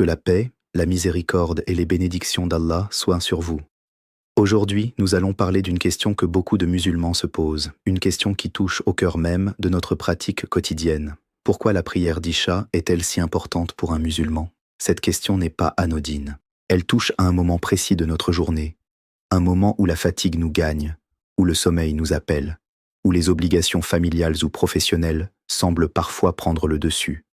Que la paix, la miséricorde et les bénédictions d'Allah soient sur vous. Aujourd'hui, nous allons parler d'une question que beaucoup de musulmans se posent, une question qui touche au cœur même de notre pratique quotidienne. Pourquoi la prière d'Isha est-elle si importante pour un musulman? Cette question n'est pas anodine. Elle touche à un moment précis de notre journée, un moment où la fatigue nous gagne, où le sommeil nous appelle, où les obligations familiales ou professionnelles semblent parfois prendre le dessus.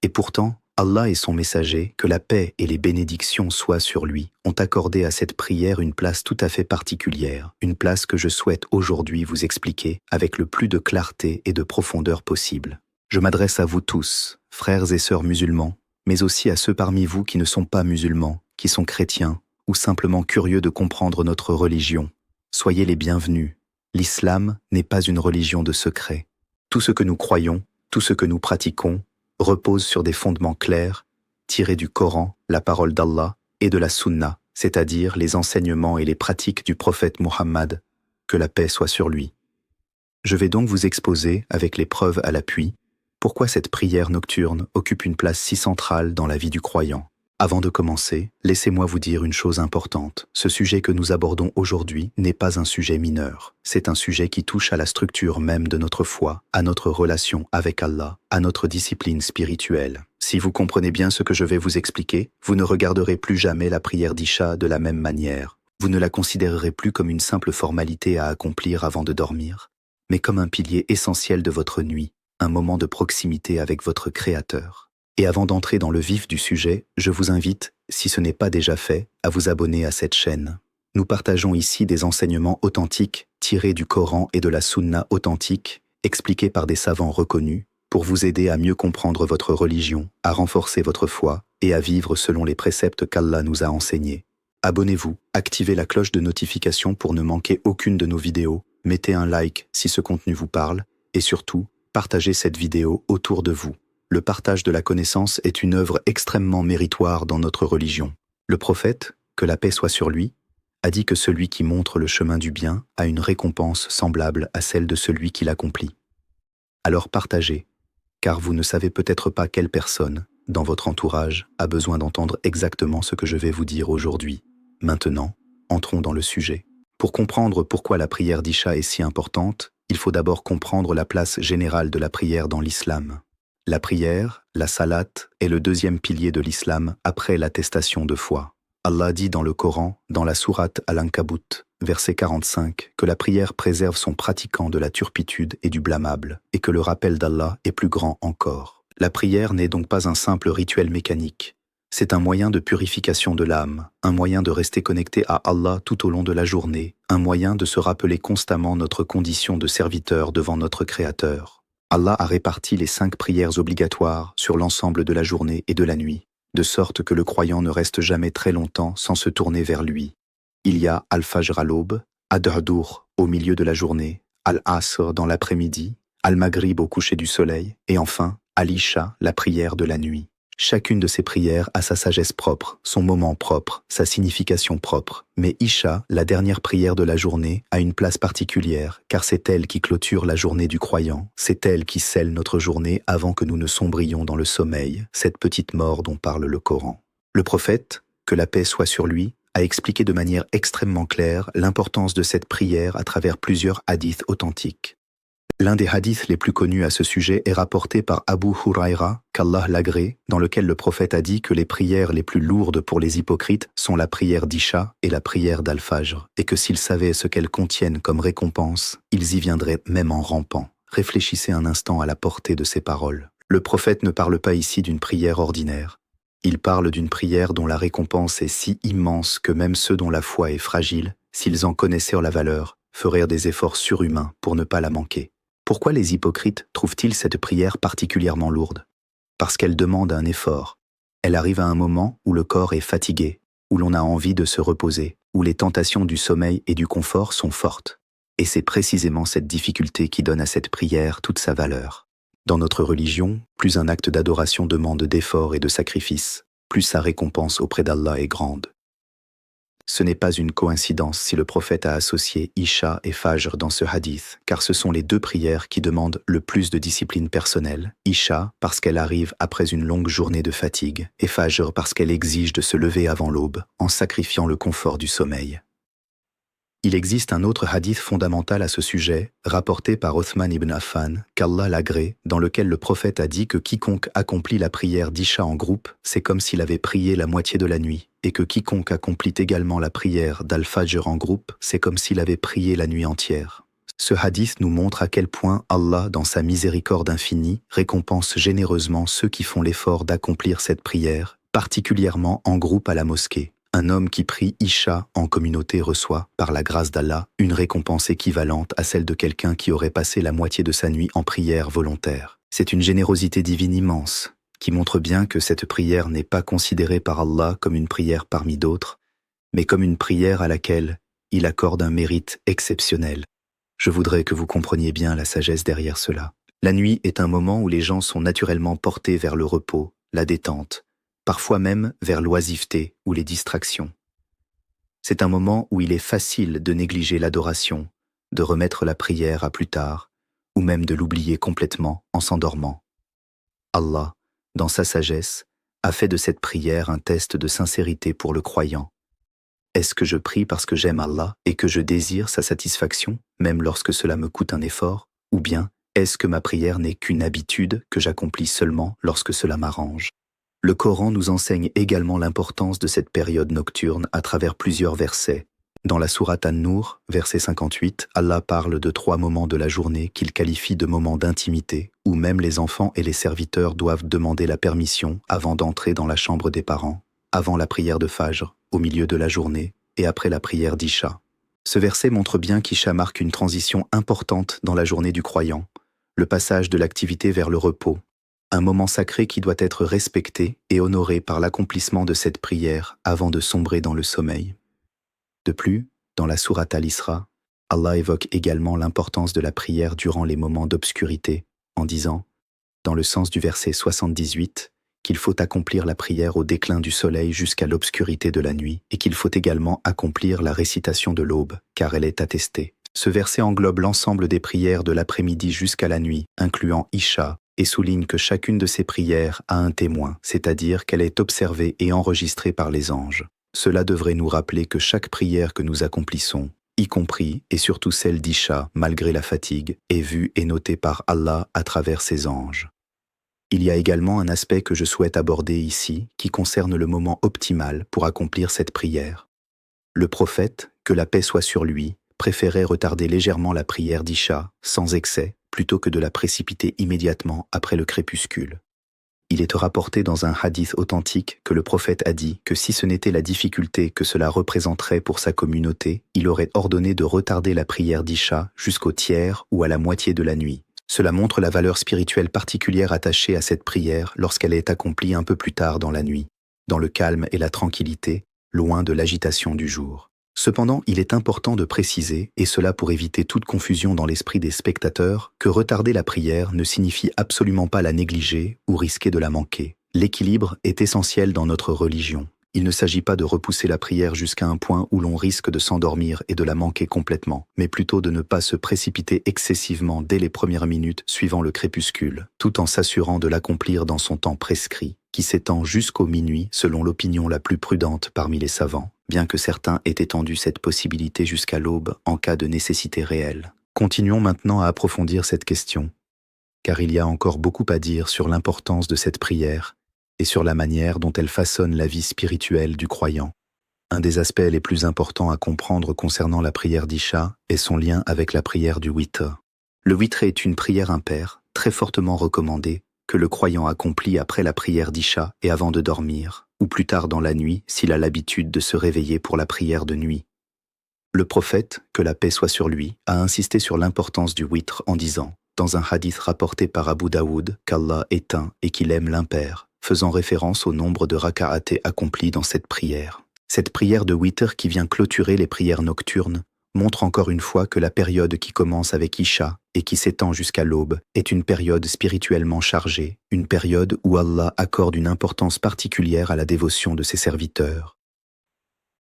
Et pourtant, Allah et son messager, que la paix et les bénédictions soient sur lui, ont accordé à cette prière une place tout à fait particulière, une place que je souhaite aujourd'hui vous expliquer avec le plus de clarté et de profondeur possible. Je m'adresse à vous tous, frères et sœurs musulmans, mais aussi à ceux parmi vous qui ne sont pas musulmans, qui sont chrétiens, ou simplement curieux de comprendre notre religion. Soyez les bienvenus. L'islam n'est pas une religion de secret. Tout ce que nous croyons, tout ce que nous pratiquons, repose sur des fondements clairs, tirés du Coran, la parole d'Allah, et de la Sunna, c'est-à-dire les enseignements et les pratiques du prophète Muhammad, que la paix soit sur lui. Je vais donc vous exposer, avec les preuves à l'appui, pourquoi cette prière nocturne occupe une place si centrale dans la vie du croyant. Avant de commencer, laissez-moi vous dire une chose importante. Ce sujet que nous abordons aujourd'hui n'est pas un sujet mineur. C'est un sujet qui touche à la structure même de notre foi, à notre relation avec Allah, à notre discipline spirituelle. Si vous comprenez bien ce que je vais vous expliquer, vous ne regarderez plus jamais la prière d'Isha de la même manière. Vous ne la considérerez plus comme une simple formalité à accomplir avant de dormir, mais comme un pilier essentiel de votre nuit, un moment de proximité avec votre Créateur. Et avant d'entrer dans le vif du sujet, je vous invite, si ce n'est pas déjà fait, à vous abonner à cette chaîne. Nous partageons ici des enseignements authentiques, tirés du Coran et de la Sunna authentique, expliqués par des savants reconnus, pour vous aider à mieux comprendre votre religion, à renforcer votre foi et à vivre selon les préceptes qu'Allah nous a enseignés. Abonnez-vous, activez la cloche de notification pour ne manquer aucune de nos vidéos, mettez un like si ce contenu vous parle, et surtout, partagez cette vidéo autour de vous. Le partage de la connaissance est une œuvre extrêmement méritoire dans notre religion. Le prophète, que la paix soit sur lui, a dit que celui qui montre le chemin du bien a une récompense semblable à celle de celui qui l'accomplit. Alors partagez, car vous ne savez peut-être pas quelle personne, dans votre entourage, a besoin d'entendre exactement ce que je vais vous dire aujourd'hui. Maintenant, entrons dans le sujet. Pour comprendre pourquoi la prière d'Isha est si importante, il faut d'abord comprendre la place générale de la prière dans l'islam. La prière, la salat, est le deuxième pilier de l'islam après l'attestation de foi. Allah dit dans le Coran, dans la sourate Al-Ankabut, verset 45, que la prière préserve son pratiquant de la turpitude et du blâmable, et que le rappel d'Allah est plus grand encore. La prière n'est donc pas un simple rituel mécanique. C'est un moyen de purification de l'âme, un moyen de rester connecté à Allah tout au long de la journée, un moyen de se rappeler constamment notre condition de serviteur devant notre Créateur. Allah a réparti les 5 prières obligatoires sur l'ensemble de la journée et de la nuit, de sorte que le croyant ne reste jamais très longtemps sans se tourner vers lui. Il y a Al-Fajr à l'aube, Ad-Duhur au milieu de la journée, Al-Asr dans l'après-midi, Al-Maghrib au coucher du soleil, et enfin Al-Isha, la prière de la nuit. Chacune de ces prières a sa sagesse propre, son moment propre, sa signification propre. Mais Isha, la dernière prière de la journée, a une place particulière, car c'est elle qui clôture la journée du croyant. C'est elle qui scelle notre journée avant que nous ne sombrions dans le sommeil, cette petite mort dont parle le Coran. Le prophète, que la paix soit sur lui, a expliqué de manière extrêmement claire l'importance de cette prière à travers plusieurs hadiths authentiques. L'un des hadiths les plus connus à ce sujet est rapporté par Abu Huraira, qu'Allah l'agrée, dans lequel le prophète a dit que les prières les plus lourdes pour les hypocrites sont la prière d'Isha et la prière d'Al-Fajr, et que s'ils savaient ce qu'elles contiennent comme récompense, ils y viendraient même en rampant. Réfléchissez un instant à la portée de ces paroles. Le prophète ne parle pas ici d'une prière ordinaire. Il parle d'une prière dont la récompense est si immense que même ceux dont la foi est fragile, s'ils en connaissaient la valeur, feraient des efforts surhumains pour ne pas la manquer. Pourquoi les hypocrites trouvent-ils cette prière particulièrement lourde? Parce qu'elle demande un effort. Elle arrive à un moment où le corps est fatigué, où l'on a envie de se reposer, où les tentations du sommeil et du confort sont fortes. Et c'est précisément cette difficulté qui donne à cette prière toute sa valeur. Dans notre religion, plus un acte d'adoration demande d'efforts et de sacrifices, plus sa récompense auprès d'Allah est grande. Ce n'est pas une coïncidence si le prophète a associé Isha et Fajr dans ce hadith, car ce sont les deux prières qui demandent le plus de discipline personnelle. Isha parce qu'elle arrive après une longue journée de fatigue, et Fajr parce qu'elle exige de se lever avant l'aube, en sacrifiant le confort du sommeil. Il existe un autre hadith fondamental à ce sujet, rapporté par Othman ibn Affan, qu'Allah l'agrée, dans lequel le prophète a dit que quiconque accomplit la prière d'Isha en groupe, c'est comme s'il avait prié la moitié de la nuit, et que quiconque accomplit également la prière d'Al-Fajr en groupe, c'est comme s'il avait prié la nuit entière. Ce hadith nous montre à quel point Allah, dans sa miséricorde infinie, récompense généreusement ceux qui font l'effort d'accomplir cette prière, particulièrement en groupe à la mosquée. Un homme qui prie Isha en communauté reçoit, par la grâce d'Allah, une récompense équivalente à celle de quelqu'un qui aurait passé la moitié de sa nuit en prière volontaire. C'est une générosité divine immense, qui montre bien que cette prière n'est pas considérée par Allah comme une prière parmi d'autres, mais comme une prière à laquelle il accorde un mérite exceptionnel. Je voudrais que vous compreniez bien la sagesse derrière cela. La nuit est un moment où les gens sont naturellement portés vers le repos, la détente, parfois même vers l'oisiveté ou les distractions. C'est un moment où il est facile de négliger l'adoration, de remettre la prière à plus tard, ou même de l'oublier complètement en s'endormant. Allah, dans sa sagesse, a fait de cette prière un test de sincérité pour le croyant. Est-ce que je prie parce que j'aime Allah et que je désire sa satisfaction, même lorsque cela me coûte un effort, ou bien est-ce que ma prière n'est qu'une habitude que j'accomplis seulement lorsque cela m'arrange? Le Coran nous enseigne également l'importance de cette période nocturne à travers plusieurs versets. Dans la sourate An-Nur, verset 58, Allah parle de 3 moments de la journée qu'il qualifie de moments d'intimité, où même les enfants et les serviteurs doivent demander la permission avant d'entrer dans la chambre des parents, avant la prière de Fajr, au milieu de la journée, et après la prière d'Isha. Ce verset montre bien qu'Isha marque une transition importante dans la journée du croyant, le passage de l'activité vers le repos, un moment sacré qui doit être respecté et honoré par l'accomplissement de cette prière avant de sombrer dans le sommeil. De plus, dans la sourate Al-Isra, Allah évoque également l'importance de la prière durant les moments d'obscurité, en disant, dans le sens du verset 78, qu'il faut accomplir la prière au déclin du soleil jusqu'à l'obscurité de la nuit, et qu'il faut également accomplir la récitation de l'aube, car elle est attestée. Ce verset englobe l'ensemble des prières de l'après-midi jusqu'à la nuit, incluant Isha, et souligne que chacune de ces prières a un témoin, c'est-à-dire qu'elle est observée et enregistrée par les anges. Cela devrait nous rappeler que chaque prière que nous accomplissons, y compris et surtout celle d'Isha, malgré la fatigue, est vue et notée par Allah à travers ses anges. Il y a également un aspect que je souhaite aborder ici, qui concerne le moment optimal pour accomplir cette prière. Le prophète, que la paix soit sur lui, préférait retarder légèrement la prière d'Isha, sans excès, plutôt que de la précipiter immédiatement après le crépuscule. Il est rapporté dans un hadith authentique que le prophète a dit que si ce n'était la difficulté que cela représenterait pour sa communauté, il aurait ordonné de retarder la prière d'Isha jusqu'au tiers ou à la moitié de la nuit. Cela montre la valeur spirituelle particulière attachée à cette prière lorsqu'elle est accomplie un peu plus tard dans la nuit, dans le calme et la tranquillité, loin de l'agitation du jour. Cependant, il est important de préciser, et cela pour éviter toute confusion dans l'esprit des spectateurs, que retarder la prière ne signifie absolument pas la négliger ou risquer de la manquer. L'équilibre est essentiel dans notre religion. Il ne s'agit pas de repousser la prière jusqu'à un point où l'on risque de s'endormir et de la manquer complètement, mais plutôt de ne pas se précipiter excessivement dès les premières minutes suivant le crépuscule, tout en s'assurant de l'accomplir dans son temps prescrit, qui s'étend jusqu'au minuit selon l'opinion la plus prudente parmi les savants, bien que certains aient étendu cette possibilité jusqu'à l'aube en cas de nécessité réelle. Continuons maintenant à approfondir cette question, car il y a encore beaucoup à dire sur l'importance de cette prière et sur la manière dont elle façonne la vie spirituelle du croyant. Un des aspects les plus importants à comprendre concernant la prière d'Isha est son lien avec la prière du witr. Le witr est une prière impaire, très fortement recommandée, que le croyant accomplit après la prière d'Isha et avant de dormir, ou plus tard dans la nuit s'il a l'habitude de se réveiller pour la prière de nuit. Le prophète, que la paix soit sur lui, a insisté sur l'importance du witr en disant, dans un hadith rapporté par Abu Daoud, qu'Allah est un et qu'il aime l'impair, faisant référence au nombre de raka'atés accomplis dans cette prière. Cette prière de witr qui vient clôturer les prières nocturnes montre encore une fois que la période qui commence avec Isha et qui s'étend jusqu'à l'aube est une période spirituellement chargée, une période où Allah accorde une importance particulière à la dévotion de ses serviteurs.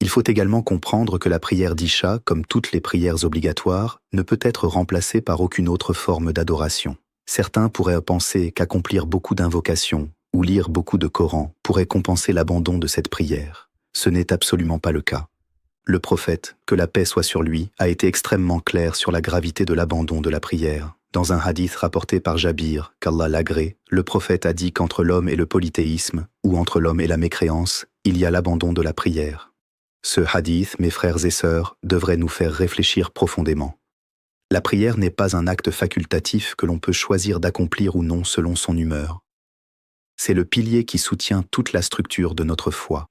Il faut également comprendre que la prière d'Isha, comme toutes les prières obligatoires, ne peut être remplacée par aucune autre forme d'adoration. Certains pourraient penser qu'accomplir beaucoup d'invocations ou lire beaucoup de Coran pourrait compenser l'abandon de cette prière. Ce n'est absolument pas le cas. Le prophète, que la paix soit sur lui, a été extrêmement clair sur la gravité de l'abandon de la prière. Dans un hadith rapporté par Jabir, qu'Allah l'agrée, le prophète a dit qu'entre l'homme et le polythéisme, ou entre l'homme et la mécréance, il y a l'abandon de la prière. Ce hadith, mes frères et sœurs, devrait nous faire réfléchir profondément. La prière n'est pas un acte facultatif que l'on peut choisir d'accomplir ou non selon son humeur. C'est le pilier qui soutient toute la structure de notre foi.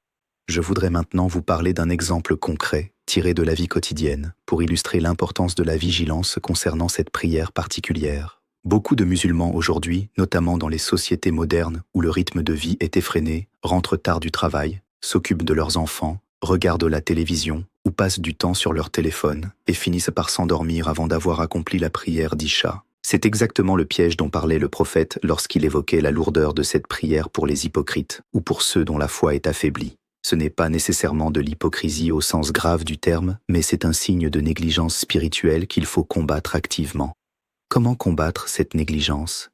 Je voudrais maintenant vous parler d'un exemple concret, tiré de la vie quotidienne, pour illustrer l'importance de la vigilance concernant cette prière particulière. Beaucoup de musulmans aujourd'hui, notamment dans les sociétés modernes où le rythme de vie est effréné, rentrent tard du travail, s'occupent de leurs enfants, regardent la télévision ou passent du temps sur leur téléphone et finissent par s'endormir avant d'avoir accompli la prière d'Isha. C'est exactement le piège dont parlait le prophète lorsqu'il évoquait la lourdeur de cette prière pour les hypocrites ou pour ceux dont la foi est affaiblie. Ce n'est pas nécessairement de l'hypocrisie au sens grave du terme, mais c'est un signe de négligence spirituelle qu'il faut combattre activement. Comment combattre cette négligence?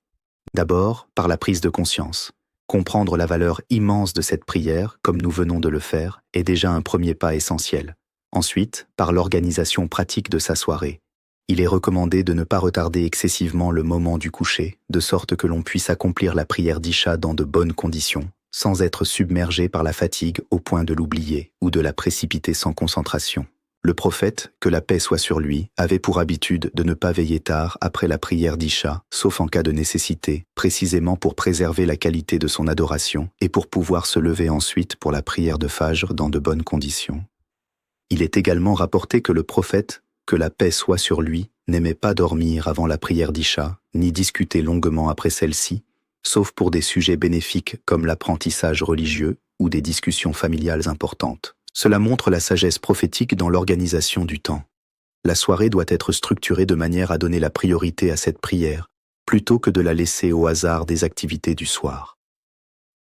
D'abord, par la prise de conscience. Comprendre la valeur immense de cette prière, comme nous venons de le faire, est déjà un premier pas essentiel. Ensuite, par l'organisation pratique de sa soirée. Il est recommandé de ne pas retarder excessivement le moment du coucher, de sorte que l'on puisse accomplir la prière d'Isha dans de bonnes conditions, sans être submergé par la fatigue au point de l'oublier ou de la précipiter sans concentration. Le prophète, que la paix soit sur lui, avait pour habitude de ne pas veiller tard après la prière d'Isha, sauf en cas de nécessité, précisément pour préserver la qualité de son adoration et pour pouvoir se lever ensuite pour la prière de Fajr dans de bonnes conditions. Il est également rapporté que le prophète, que la paix soit sur lui, n'aimait pas dormir avant la prière d'Isha, ni discuter longuement après celle-ci, sauf pour des sujets bénéfiques comme l'apprentissage religieux ou des discussions familiales importantes. Cela montre la sagesse prophétique dans l'organisation du temps. La soirée doit être structurée de manière à donner la priorité à cette prière, plutôt que de la laisser au hasard des activités du soir.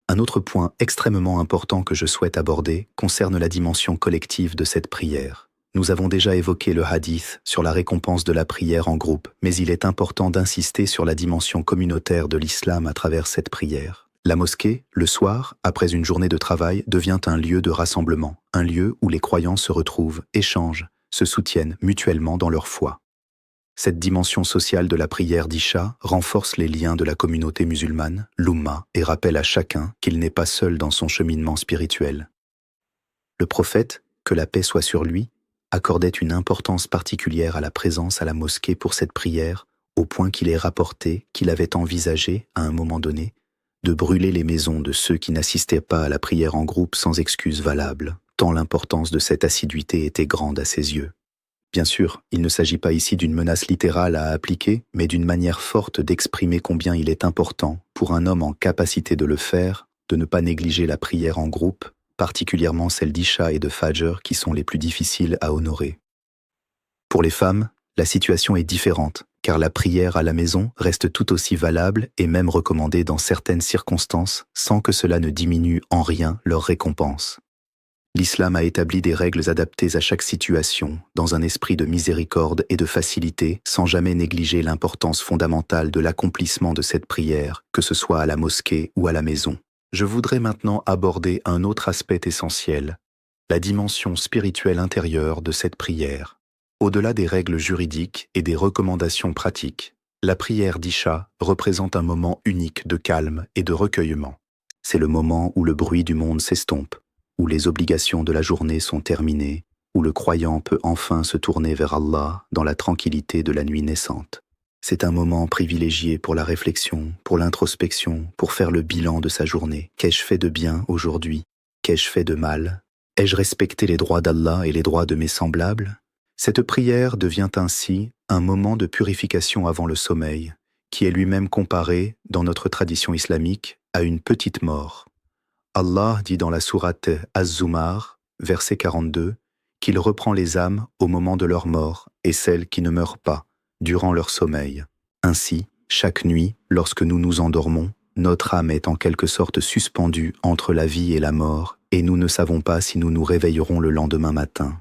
Un autre point extrêmement important que je souhaite aborder concerne la dimension collective de cette prière. Nous avons déjà évoqué le hadith sur la récompense de la prière en groupe, mais il est important d'insister sur la dimension communautaire de l'islam à travers cette prière. La mosquée, le soir, après une journée de travail, devient un lieu de rassemblement, un lieu où les croyants se retrouvent, échangent, se soutiennent mutuellement dans leur foi. Cette dimension sociale de la prière d'Isha renforce les liens de la communauté musulmane, l'Umma, et rappelle à chacun qu'il n'est pas seul dans son cheminement spirituel. Le prophète, que la paix soit sur lui, accordait une importance particulière à la présence à la mosquée pour cette prière, au point qu'il est rapporté qu'il avait envisagé, à un moment donné, de brûler les maisons de ceux qui n'assistaient pas à la prière en groupe sans excuse valable, tant l'importance de cette assiduité était grande à ses yeux. Bien sûr, il ne s'agit pas ici d'une menace littérale à appliquer, mais d'une manière forte d'exprimer combien il est important, pour un homme en capacité de le faire, de ne pas négliger la prière en groupe, particulièrement celles d'Isha et de Fajr qui sont les plus difficiles à honorer. Pour les femmes, la situation est différente, car la prière à la maison reste tout aussi valable et même recommandée dans certaines circonstances sans que cela ne diminue en rien leur récompense. L'islam a établi des règles adaptées à chaque situation, dans un esprit de miséricorde et de facilité, sans jamais négliger l'importance fondamentale de l'accomplissement de cette prière, que ce soit à la mosquée ou à la maison. Je voudrais maintenant aborder un autre aspect essentiel, la dimension spirituelle intérieure de cette prière. Au-delà des règles juridiques et des recommandations pratiques, la prière d'Isha représente un moment unique de calme et de recueillement. C'est le moment où le bruit du monde s'estompe, où les obligations de la journée sont terminées, où le croyant peut enfin se tourner vers Allah dans la tranquillité de la nuit naissante. C'est un moment privilégié pour la réflexion, pour l'introspection, pour faire le bilan de sa journée. Qu'ai-je fait de bien aujourd'hui? Qu'ai-je fait de mal? Ai-je respecté les droits d'Allah et les droits de mes semblables? Cette prière devient ainsi un moment de purification avant le sommeil, qui est lui-même comparé, dans notre tradition islamique, à une petite mort. Allah dit dans la sourate Az-Zumar, verset 42, qu'il reprend les âmes au moment de leur mort et celles qui ne meurent pas, durant leur sommeil. Ainsi, chaque nuit, lorsque nous nous endormons, notre âme est en quelque sorte suspendue entre la vie et la mort et nous ne savons pas si nous nous réveillerons le lendemain matin.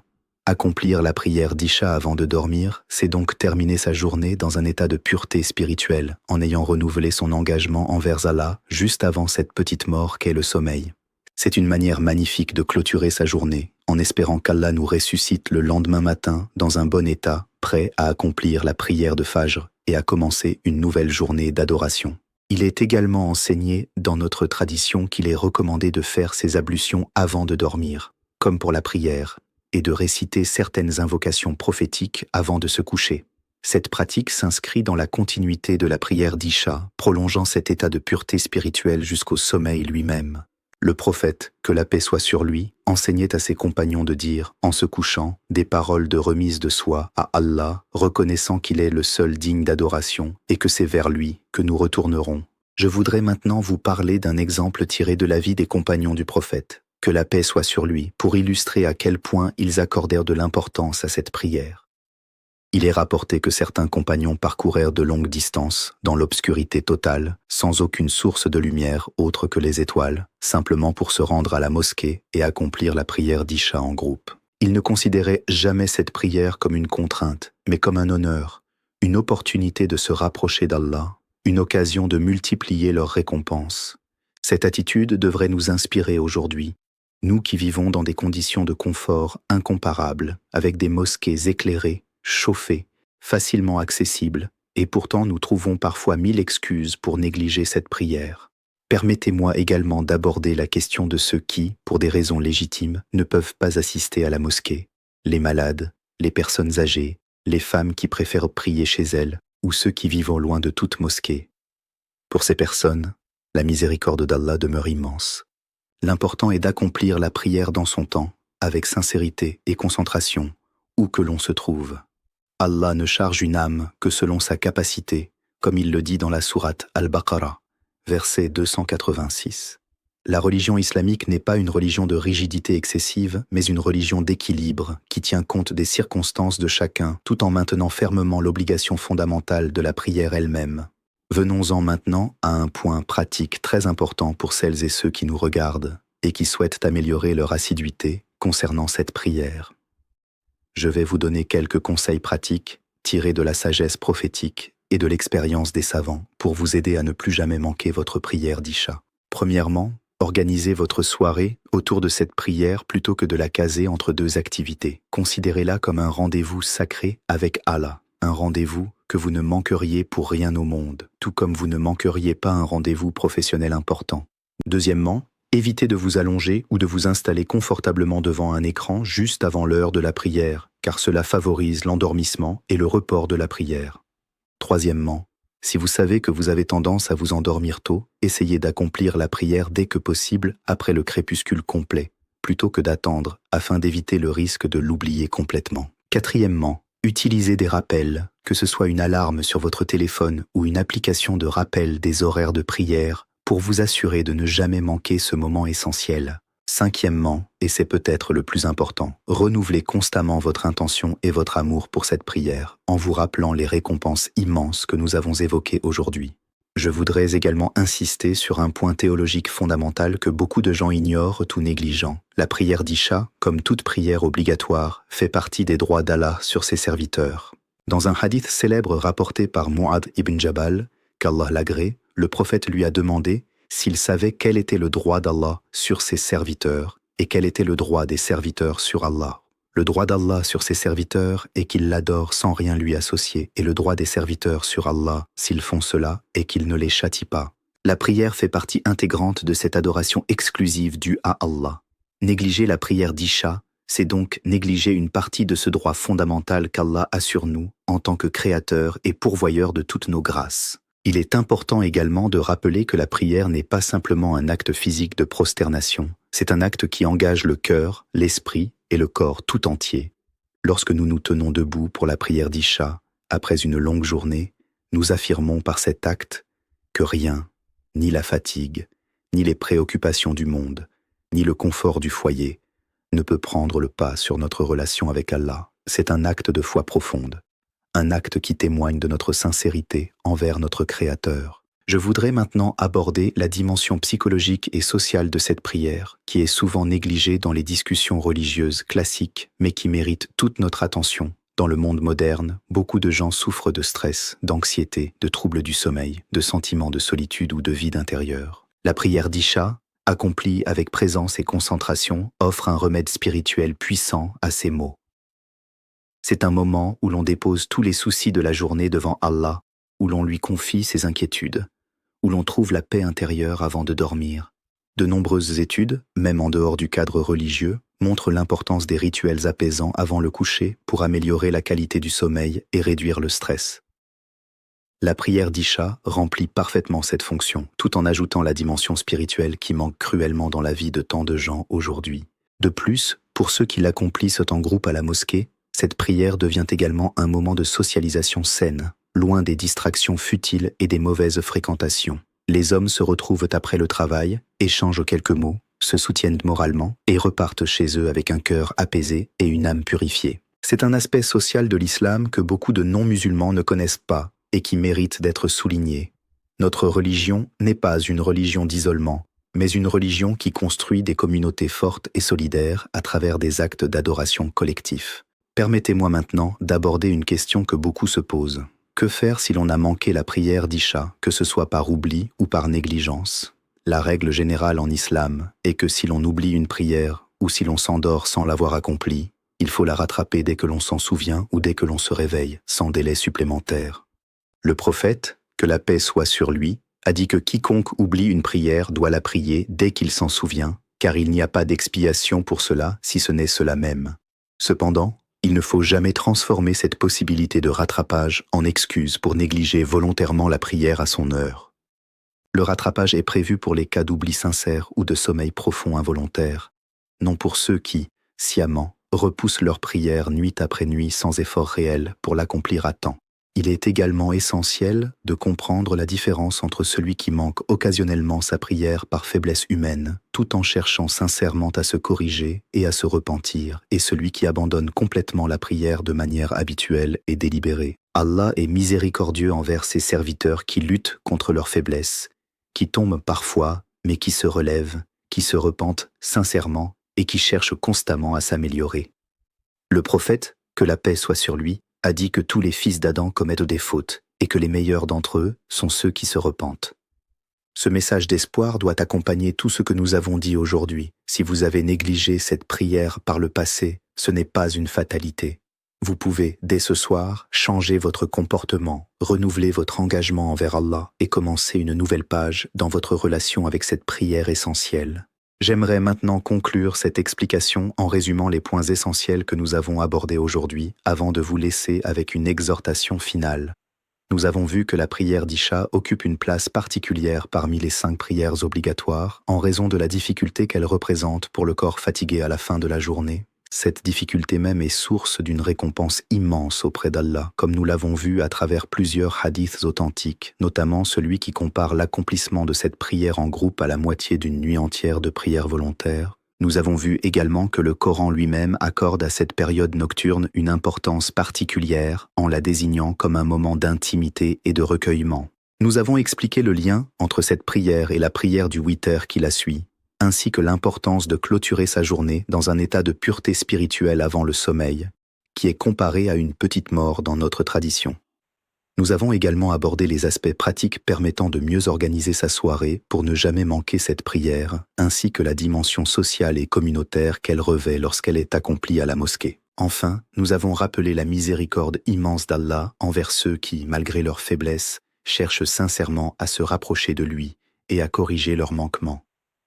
Accomplir la prière d'Isha avant de dormir, c'est donc terminer sa journée dans un état de pureté spirituelle, en ayant renouvelé son engagement envers Allah juste avant cette petite mort qu'est le sommeil. C'est une manière magnifique de clôturer sa journée, en espérant qu'Allah nous ressuscite le lendemain matin dans un bon état, prêt à accomplir la prière de Fajr et à commencer une nouvelle journée d'adoration. Il est également enseigné dans notre tradition qu'il est recommandé de faire ses ablutions avant de dormir, comme pour la prière, et de réciter certaines invocations prophétiques avant de se coucher. Cette pratique s'inscrit dans la continuité de la prière d'Isha, prolongeant cet état de pureté spirituelle jusqu'au sommeil lui-même. Le prophète, que la paix soit sur lui, enseignait à ses compagnons de dire, en se couchant, des paroles de remise de soi à Allah, reconnaissant qu'il est le seul digne d'adoration et que c'est vers lui que nous retournerons. Je voudrais maintenant vous parler d'un exemple tiré de la vie des compagnons du prophète, que la paix soit sur lui, pour illustrer à quel point ils accordèrent de l'importance à cette prière. Il est rapporté que certains compagnons parcourèrent de longues distances, dans l'obscurité totale, sans aucune source de lumière autre que les étoiles, simplement pour se rendre à la mosquée et accomplir la prière d'Isha en groupe. Ils ne considéraient jamais cette prière comme une contrainte, mais comme un honneur, une opportunité de se rapprocher d'Allah, une occasion de multiplier leurs récompenses. Cette attitude devrait nous inspirer aujourd'hui, nous qui vivons dans des conditions de confort incomparables, avec des mosquées éclairées, chauffées, facilement accessibles, et pourtant nous trouvons parfois 1000 excuses pour négliger cette prière. Permettez-moi également d'aborder la question de ceux qui, pour des raisons légitimes, ne peuvent pas assister à la mosquée, les malades, les personnes âgées, les femmes qui préfèrent prier chez elles, ou ceux qui vivent loin de toute mosquée. Pour ces personnes, la miséricorde d'Allah demeure immense. L'important est d'accomplir la prière dans son temps, avec sincérité et concentration, où que l'on se trouve. Allah ne charge une âme que selon sa capacité, comme il le dit dans la sourate Al-Baqarah, verset 286. La religion islamique n'est pas une religion de rigidité excessive, mais une religion d'équilibre qui tient compte des circonstances de chacun, tout en maintenant fermement l'obligation fondamentale de la prière elle-même. Venons-en maintenant à un point pratique très important pour celles et ceux qui nous regardent et qui souhaitent améliorer leur assiduité concernant cette prière. Je vais vous donner quelques conseils pratiques tirés de la sagesse prophétique et de l'expérience des savants pour vous aider à ne plus jamais manquer votre prière d'Isha. Premièrement, organisez votre soirée autour de cette prière plutôt que de la caser entre deux activités. Considérez-la comme un rendez-vous sacré avec Allah, un rendez-vous que vous ne manqueriez pour rien au monde, tout comme vous ne manqueriez pas un rendez-vous professionnel important. Deuxièmement, évitez de vous allonger ou de vous installer confortablement devant un écran juste avant l'heure de la prière, car cela favorise l'endormissement et le report de la prière. Troisièmement, si vous savez que vous avez tendance à vous endormir tôt, essayez d'accomplir la prière dès que possible après le crépuscule complet, plutôt que d'attendre afin d'éviter le risque de l'oublier complètement. Quatrièmement, utilisez des rappels, que ce soit une alarme sur votre téléphone ou une application de rappel des horaires de prière, pour vous assurer de ne jamais manquer ce moment essentiel. Cinquièmement, et c'est peut-être le plus important, renouvelez constamment votre intention et votre amour pour cette prière, en vous rappelant les récompenses immenses que nous avons évoquées aujourd'hui. Je voudrais également insister sur un point théologique fondamental que beaucoup de gens ignorent ou négligent. La prière d'Isha, comme toute prière obligatoire, fait partie des droits d'Allah sur ses serviteurs. Dans un hadith célèbre rapporté par Mu'adh ibn Jabal, qu'Allah l'agrée, le prophète lui a demandé s'il savait quel était le droit d'Allah sur ses serviteurs et quel était le droit des serviteurs sur Allah. Le droit d'Allah sur ses serviteurs est qu'ils l'adorent sans rien lui associer, et le droit des serviteurs sur Allah, s'ils font cela, est qu'ils ne les châtient pas. La prière fait partie intégrante de cette adoration exclusive due à Allah. Négliger la prière d'Isha, c'est donc négliger une partie de ce droit fondamental qu'Allah a sur nous en tant que créateur et pourvoyeur de toutes nos grâces. Il est important également de rappeler que la prière n'est pas simplement un acte physique de prosternation, c'est un acte qui engage le cœur, l'esprit et le corps tout entier. Lorsque nous nous tenons debout pour la prière d'Isha, après une longue journée, nous affirmons par cet acte que rien, ni la fatigue, ni les préoccupations du monde, ni le confort du foyer, ne peut prendre le pas sur notre relation avec Allah. C'est un acte de foi profonde, un acte qui témoigne de notre sincérité envers notre Créateur. Je voudrais maintenant aborder la dimension psychologique et sociale de cette prière, qui est souvent négligée dans les discussions religieuses classiques, mais qui mérite toute notre attention. Dans le monde moderne, beaucoup de gens souffrent de stress, d'anxiété, de troubles du sommeil, de sentiments de solitude ou de vide intérieur. La prière d'Isha, accomplie avec présence et concentration, offre un remède spirituel puissant à ces maux. C'est un moment où l'on dépose tous les soucis de la journée devant Allah, où l'on lui confie ses inquiétudes, où l'on trouve la paix intérieure avant de dormir. De nombreuses études, même en dehors du cadre religieux, montrent l'importance des rituels apaisants avant le coucher pour améliorer la qualité du sommeil et réduire le stress. La prière d'Isha remplit parfaitement cette fonction, tout en ajoutant la dimension spirituelle qui manque cruellement dans la vie de tant de gens aujourd'hui. De plus, pour ceux qui l'accomplissent en groupe à la mosquée, cette prière devient également un moment de socialisation saine, loin des distractions futiles et des mauvaises fréquentations. Les hommes se retrouvent après le travail, échangent quelques mots, se soutiennent moralement et repartent chez eux avec un cœur apaisé et une âme purifiée. C'est un aspect social de l'islam que beaucoup de non-musulmans ne connaissent pas et qui mérite d'être souligné. Notre religion n'est pas une religion d'isolement, mais une religion qui construit des communautés fortes et solidaires à travers des actes d'adoration collectifs. Permettez-moi maintenant d'aborder une question que beaucoup se posent. Que faire si l'on a manqué la prière d'Isha, que ce soit par oubli ou par négligence? La règle générale en islam est que si l'on oublie une prière ou si l'on s'endort sans l'avoir accomplie, il faut la rattraper dès que l'on s'en souvient ou dès que l'on se réveille, sans délai supplémentaire. Le prophète, que la paix soit sur lui, a dit que quiconque oublie une prière doit la prier dès qu'il s'en souvient, car il n'y a pas d'expiation pour cela si ce n'est cela même. Cependant, il ne faut jamais transformer cette possibilité de rattrapage en excuse pour négliger volontairement la prière à son heure. Le rattrapage est prévu pour les cas d'oubli sincère ou de sommeil profond involontaire, non pour ceux qui, sciemment, repoussent leur prière nuit après nuit sans effort réel pour l'accomplir à temps. Il est également essentiel de comprendre la différence entre celui qui manque occasionnellement sa prière par faiblesse humaine, tout en cherchant sincèrement à se corriger et à se repentir, et celui qui abandonne complètement la prière de manière habituelle et délibérée. Allah est miséricordieux envers ses serviteurs qui luttent contre leurs faiblesses, qui tombent parfois, mais qui se relèvent, qui se repentent sincèrement et qui cherchent constamment à s'améliorer. Le prophète, que la paix soit sur lui, a dit que tous les fils d'Adam commettent des fautes et que les meilleurs d'entre eux sont ceux qui se repentent. Ce message d'espoir doit accompagner tout ce que nous avons dit aujourd'hui. Si vous avez négligé cette prière par le passé, ce n'est pas une fatalité. Vous pouvez, dès ce soir, changer votre comportement, renouveler votre engagement envers Allah et commencer une nouvelle page dans votre relation avec cette prière essentielle. J'aimerais maintenant conclure cette explication en résumant les points essentiels que nous avons abordés aujourd'hui avant de vous laisser avec une exhortation finale. Nous avons vu que la prière d'Isha occupe une place particulière parmi les 5 prières obligatoires en raison de la difficulté qu'elle représente pour le corps fatigué à la fin de la journée. Cette difficulté même est source d'une récompense immense auprès d'Allah, comme nous l'avons vu à travers plusieurs hadiths authentiques, notamment celui qui compare l'accomplissement de cette prière en groupe à la moitié d'une nuit entière de prière volontaire. Nous avons vu également que le Coran lui-même accorde à cette période nocturne une importance particulière en la désignant comme un moment d'intimité et de recueillement. Nous avons expliqué le lien entre cette prière et la prière du witr qui la suit, ainsi que l'importance de clôturer sa journée dans un état de pureté spirituelle avant le sommeil, qui est comparé à une petite mort dans notre tradition. Nous avons également abordé les aspects pratiques permettant de mieux organiser sa soirée pour ne jamais manquer cette prière, ainsi que la dimension sociale et communautaire qu'elle revêt lorsqu'elle est accomplie à la mosquée. Enfin, nous avons rappelé la miséricorde immense d'Allah envers ceux qui, malgré leurs faiblesses, cherchent sincèrement à se rapprocher de lui et à corriger leurs manquements.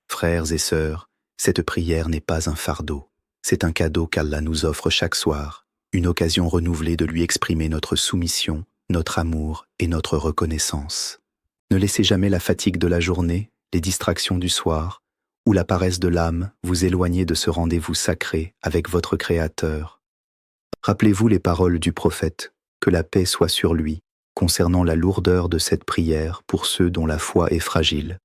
Frères et sœurs, cette prière n'est pas un fardeau, c'est un cadeau qu'Allah nous offre chaque soir, une occasion renouvelée de lui exprimer notre soumission, notre amour et notre reconnaissance. Ne laissez jamais la fatigue de la journée, les distractions du soir ou la paresse de l'âme vous éloigner de ce rendez-vous sacré avec votre Créateur. Rappelez-vous les paroles du prophète, que la paix soit sur lui, concernant la lourdeur de cette prière pour ceux dont la foi est fragile.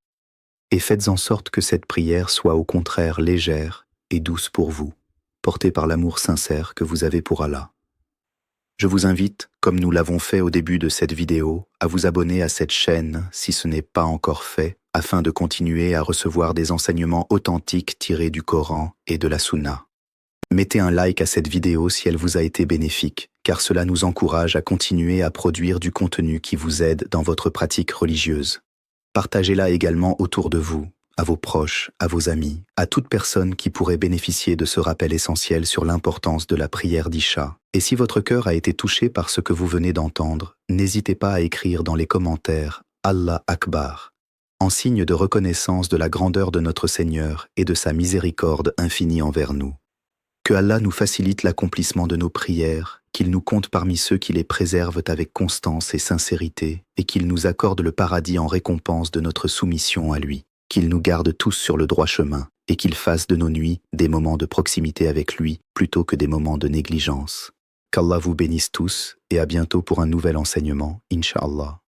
Et faites en sorte que cette prière soit au contraire légère et douce pour vous, portée par l'amour sincère que vous avez pour Allah. Je vous invite, comme nous l'avons fait au début de cette vidéo, à vous abonner à cette chaîne si ce n'est pas encore fait, afin de continuer à recevoir des enseignements authentiques tirés du Coran et de la Sunna. Mettez un like à cette vidéo si elle vous a été bénéfique, car cela nous encourage à continuer à produire du contenu qui vous aide dans votre pratique religieuse. Partagez-la également autour de vous, à vos proches, à vos amis, à toute personne qui pourrait bénéficier de ce rappel essentiel sur l'importance de la prière d'Isha. Et si votre cœur a été touché par ce que vous venez d'entendre, n'hésitez pas à écrire dans les commentaires « Allah Akbar » en signe de reconnaissance de la grandeur de notre Seigneur et de sa miséricorde infinie envers nous. Que Allah nous facilite l'accomplissement de nos prières, qu'il nous compte parmi ceux qui les préservent avec constance et sincérité, et qu'il nous accorde le paradis en récompense de notre soumission à lui. Qu'il nous garde tous sur le droit chemin, et qu'il fasse de nos nuits des moments de proximité avec lui, plutôt que des moments de négligence. Qu'Allah vous bénisse tous, et à bientôt pour un nouvel enseignement, Inch'Allah.